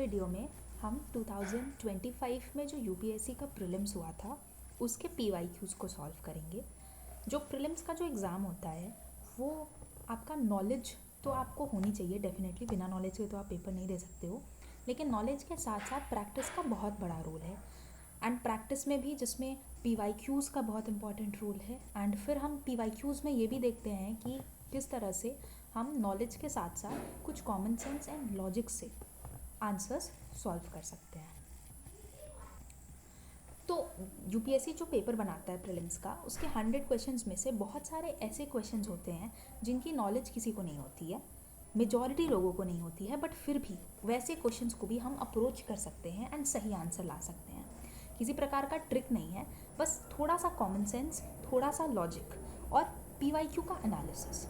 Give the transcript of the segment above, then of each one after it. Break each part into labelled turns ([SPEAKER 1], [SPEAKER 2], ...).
[SPEAKER 1] Video में हम 2025 में जो यूपीएससी का प्रीलिम्स हुआ था उसके पीवाईक्यूज़ को सॉल्व करेंगे। जो प्रीलिम्स का जो एग्ज़ाम होता है वो आपका नॉलेज तो आपको होनी चाहिए डेफिनेटली, बिना नॉलेज के तो आप पेपर नहीं दे सकते हो, लेकिन नॉलेज के साथ साथ प्रैक्टिस का बहुत बड़ा रोल है। एंड प्रैक्टिस में भी जिसमें पीवाईक्यूज़ का बहुत इंपॉर्टेंट रोल है। एंड फिर हम पीवाईक्यूज़ में ये भी देखते हैं कि किस तरह से हम नॉलेज के साथ साथ कुछ कॉमन सेंस एंड लॉजिक से आंसर्स सॉल्व कर सकते हैं। तो यूपीएससी जो पेपर बनाता है प्रीलिम्स का, उसके 100 क्वेश्चंस में से बहुत सारे ऐसे क्वेश्चंस होते हैं जिनकी नॉलेज किसी को नहीं होती है, मेजॉरिटी लोगों को नहीं होती है, बट फिर भी वैसे क्वेश्चंस को भी हम अप्रोच कर सकते हैं एंड सही आंसर ला सकते हैं। किसी प्रकार का ट्रिक नहीं है, बस थोड़ा सा कॉमन सेंस, थोड़ा सा लॉजिक और पीवाईक्यू का एनालिसिस।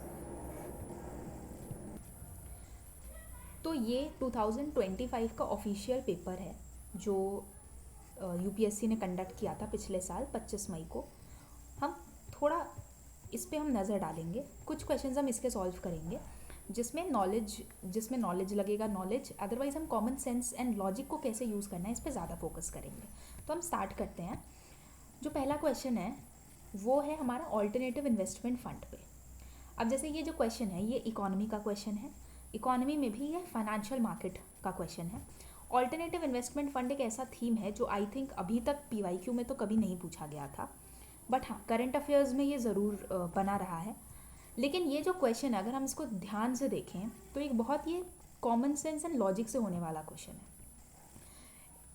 [SPEAKER 1] तो ये 2025 का ऑफिशियल पेपर है जो यूपीएससी ने कंडक्ट किया था पिछले साल 25 मई को। हम थोड़ा इस पे हम नज़र डालेंगे, कुछ क्वेश्चंस हम इसके सॉल्व करेंगे जिसमें नॉलेज लगेगा, नॉलेज, अदरवाइज हम कॉमन सेंस एंड लॉजिक को कैसे यूज़ करना है इस पे ज़्यादा फोकस करेंगे। तो हम स्टार्ट करते हैं। जो पहला क्वेश्चन है वो है हमारा ऑल्टरनेटिव इन्वेस्टमेंट फंड पे। अब जैसे ये जो क्वेश्चन है ये इकोनॉमी का क्वेश्चन है, इकोनॉमी में भी ये फाइनेंशियल मार्केट का क्वेश्चन है। ऑल्टरनेटिव इन्वेस्टमेंट फंड एक ऐसा थीम है जो आई थिंक अभी तक पीवाईक्यू में तो कभी नहीं पूछा गया था, बट हाँ करंट अफेयर्स में ये ज़रूर बना रहा है। लेकिन ये जो क्वेश्चन है अगर हम इसको ध्यान से देखें तो एक बहुत ये कॉमन सेंस एंड लॉजिक से होने वाला क्वेश्चन है।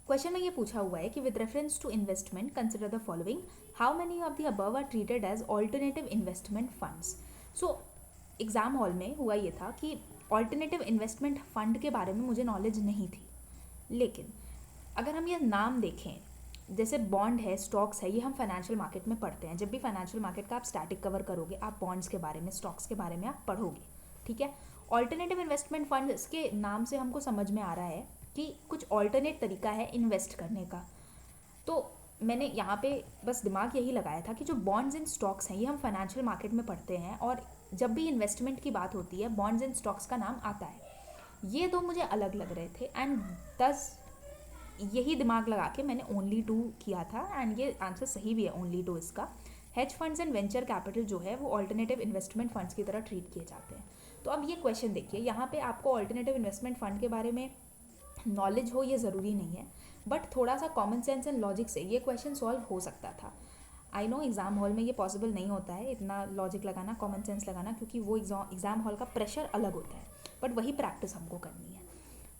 [SPEAKER 1] क्वेश्चन में ये पूछा हुआ है कि with reference to investment consider the following, how many of the above are treated as alternative investment funds. So exam hall में हुआ ये था कि ऑल्टरनेटिव इन्वेस्टमेंट फ़ंड के बारे में मुझे नॉलेज नहीं थी, लेकिन अगर हम ये नाम देखें, जैसे बॉन्ड है, स्टॉक्स है, ये हम फाइनेंशियल मार्केट में पढ़ते हैं। जब भी फाइनेंशियल मार्केट का आप स्टैटिक कवर करोगे, आप बॉन्ड्स के बारे में, स्टॉक्स के बारे में आप पढ़ोगे, ठीक है। ऑल्टरनेटिव इन्वेस्टमेंट फंड, इसके नाम से हमको समझ में आ रहा है कि कुछ ऑल्टरनेट तरीका है इन्वेस्ट करने का। तो मैंने यहाँ पे बस दिमाग यही लगाया था कि जो बॉन्ड्स एंड स्टॉक्स हैं ये हम फाइनेंशियल मार्केट में पढ़ते हैं, और जब भी इन्वेस्टमेंट की बात होती है बॉन्ड्स एंड स्टॉक्स का नाम आता है। ये दो मुझे अलग लग रहे थे एंड दस यही दिमाग लगा के मैंने ओनली 2 किया था, एंड ये आंसर सही भी है ओनली 2 इसका। Hedge funds and venture capital जो है वो ऑल्टरनेटिव इन्वेस्टमेंट फंड्स की तरह ट्रीट किए जाते हैं। तो अब ये क्वेश्चन देखिए, यहाँ पे आपको ऑल्टरनेटिव इन्वेस्टमेंट फंड के बारे में नॉलेज हो ये ज़रूरी नहीं है, बट थोड़ा सा कॉमन सेंस एंड लॉजिक से ये क्वेश्चन सॉल्व हो सकता था। आई नो एग्ज़ाम हॉल में ये पॉसिबल नहीं होता है इतना लॉजिक लगाना, कॉमन सेंस लगाना, क्योंकि वो एग्ज़ाम हॉल का प्रेशर अलग होता है, बट वही प्रैक्टिस हमको करनी है।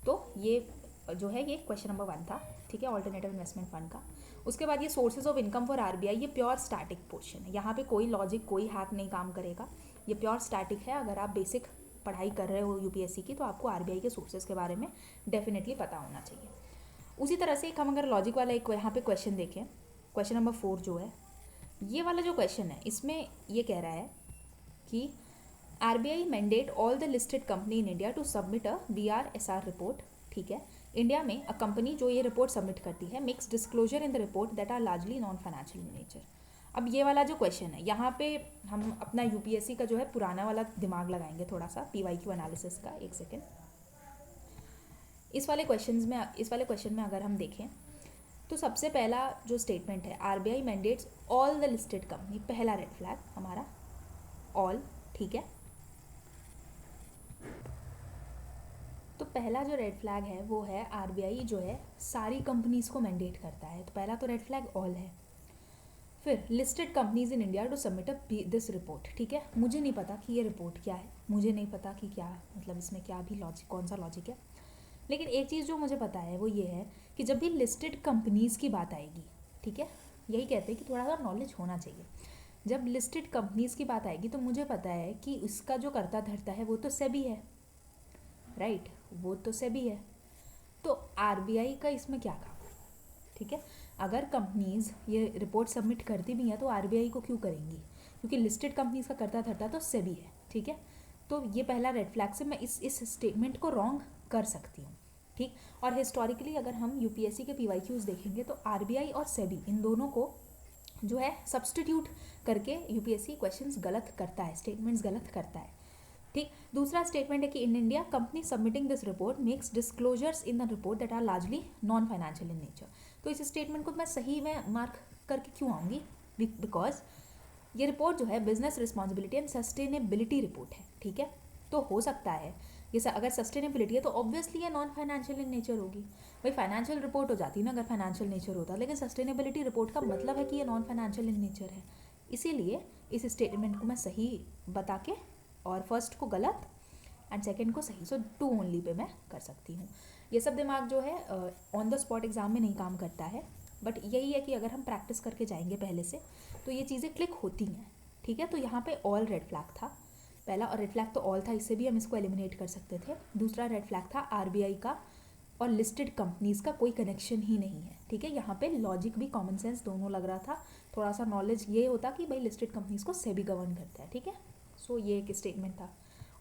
[SPEAKER 1] तो ये जो है ये क्वेश्चन नंबर 1 था, ठीक है, ऑल्टरनेटिव इन्वेस्टमेंट फंड का। उसके बाद ये sources of income for RBI, ये प्योर स्टैटिक पोर्शन है, यहाँ पे कोई लॉजिक, कोई हैक नहीं काम करेगा, ये प्योर स्टैटिक है। अगर आप बेसिक पढ़ाई कर रहे हो यूपीएससी की तो आपको आरबीआई के सोर्सेज के बारे में डेफिनेटली पता होना चाहिए। उसी तरह से एक हम अगर लॉजिक वाला एक यहाँ पे क्वेश्चन देखें, क्वेश्चन नंबर 4 जो है, ये वाला जो क्वेश्चन है इसमें ये कह रहा है कि RBI mandate all the listed company in India to submit a BRSR report, ठीक है। इंडिया में अ कंपनी जो ये रिपोर्ट सबमिट करती है makes disclosure in the report that are largely non financial in nature. अब ये वाला जो क्वेश्चन है यहाँ पे हम अपना यूपीएससी का जो है पुराना वाला दिमाग लगाएंगे थोड़ा सा, पीवाईक्यू एनालिसिस का। एक सेकेंड, इस वाले क्वेश्चन में अगर हम देखें तो सबसे पहला जो स्टेटमेंट है, RBI mandates all the listed company, पहला रेड फ्लैग हमारा ऑल, ठीक है। तो पहला जो रेड फ्लैग है वो है आरबीआई जो है सारी कंपनीज को मैंडेट करता है, तो पहला तो रेड फ्लैग ऑल है। फिर listed companies in India to submit a this report, ठीक है। मुझे नहीं पता कि ये रिपोर्ट क्या है, मुझे नहीं पता कि क्या मतलब इसमें क्या भी लॉजिक, कौन सा लॉजिक है, लेकिन एक चीज़ जो मुझे पता है वो ये है कि जब भी लिस्टेड कंपनीज़ की बात आएगी, ठीक है, यही कहते हैं कि थोड़ा सा नॉलेज होना चाहिए। जब लिस्टेड कंपनीज़ की बात आएगी तो मुझे पता है कि इसका जो करता धरता है वो तो सेबी है, राइट, वो तो सेबी है। तो आरबीआई का इसमें क्या काम, ठीक है। अगर कंपनीज़ ये रिपोर्ट सबमिट करती भी हैं तो आरबीआई को क्यों करेंगी, क्योंकि लिस्टेड कंपनीज़ का करता धरता तो सेबी है, ठीक है। तो ये पहला रेड फ्लैग से मैं इस स्टेटमेंट को रॉन्ग कर सकती हूँ, ठीक। और हिस्टोरिकली अगर हम यूपीएससी के पीवाईक्यूज़ देखेंगे तो आरबीआई और सेबी इन दोनों को जो है सब्स्टिट्यूट करके यूपीएससी क्वेश्चंस गलत करता है, स्टेटमेंट्स गलत करता है। ठीक। दूसरा स्टेटमेंट है कि in India company submitting this report makes disclosures in the report that are largely non financial in nature. तो इस स्टेटमेंट को मैं सही में मार्क करके क्यों आऊँगी, बिकॉज ये रिपोर्ट जो है business responsibility and sustainability report है, ठीक है। तो हो सकता है जैसे अगर सस्टेनेबिलिटी है तो ऑब्वियसली ये नॉन फाइनेंशियल इन नेचर होगी। भाई फाइनेंशियल रिपोर्ट हो जाती ना अगर फाइनेंशियल नेचर होता, लेकिन सस्टेनेबिलिटी रिपोर्ट का मतलब है कि ये नॉन फाइनेंशियल इन नेचर है। इसीलिए इस स्टेटमेंट को मैं सही बता के और फर्स्ट को गलत एंड सेकंड को सही, सो 2 ओनली पे मैं कर सकती हूँ। ये सब दिमाग जो है ऑन द स्पॉट एग्जाम में नहीं काम करता है, बट यही है कि अगर हम प्रैक्टिस करके जाएंगे पहले से तो ये चीज़ें क्लिक होती हैं, ठीक है। तो यहाँ पे ऑल रेड फ्लैग था पहला, और रेड फ्लैग तो ऑल था, इससे भी हम इसको एलिमिनेट कर सकते थे। दूसरा रेड फ्लैग था आरबीआई का और लिस्टेड कंपनीज़ का कोई कनेक्शन ही नहीं है, ठीक है। यहाँ पे लॉजिक भी कॉमन सेंस दोनों लग रहा था, थोड़ा सा नॉलेज ये होता कि भाई लिस्टेड कंपनीज़ को सेबी गवर्न करता है, ठीक है। सो ये एक स्टेटमेंट था।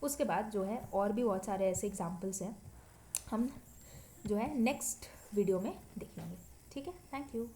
[SPEAKER 1] उसके बाद जो है और भी बहुत सारे ऐसे एग्जाम्पल्स हैं, हम जो है नेक्स्ट वीडियो में देखेंगे, ठीक है। Thank you.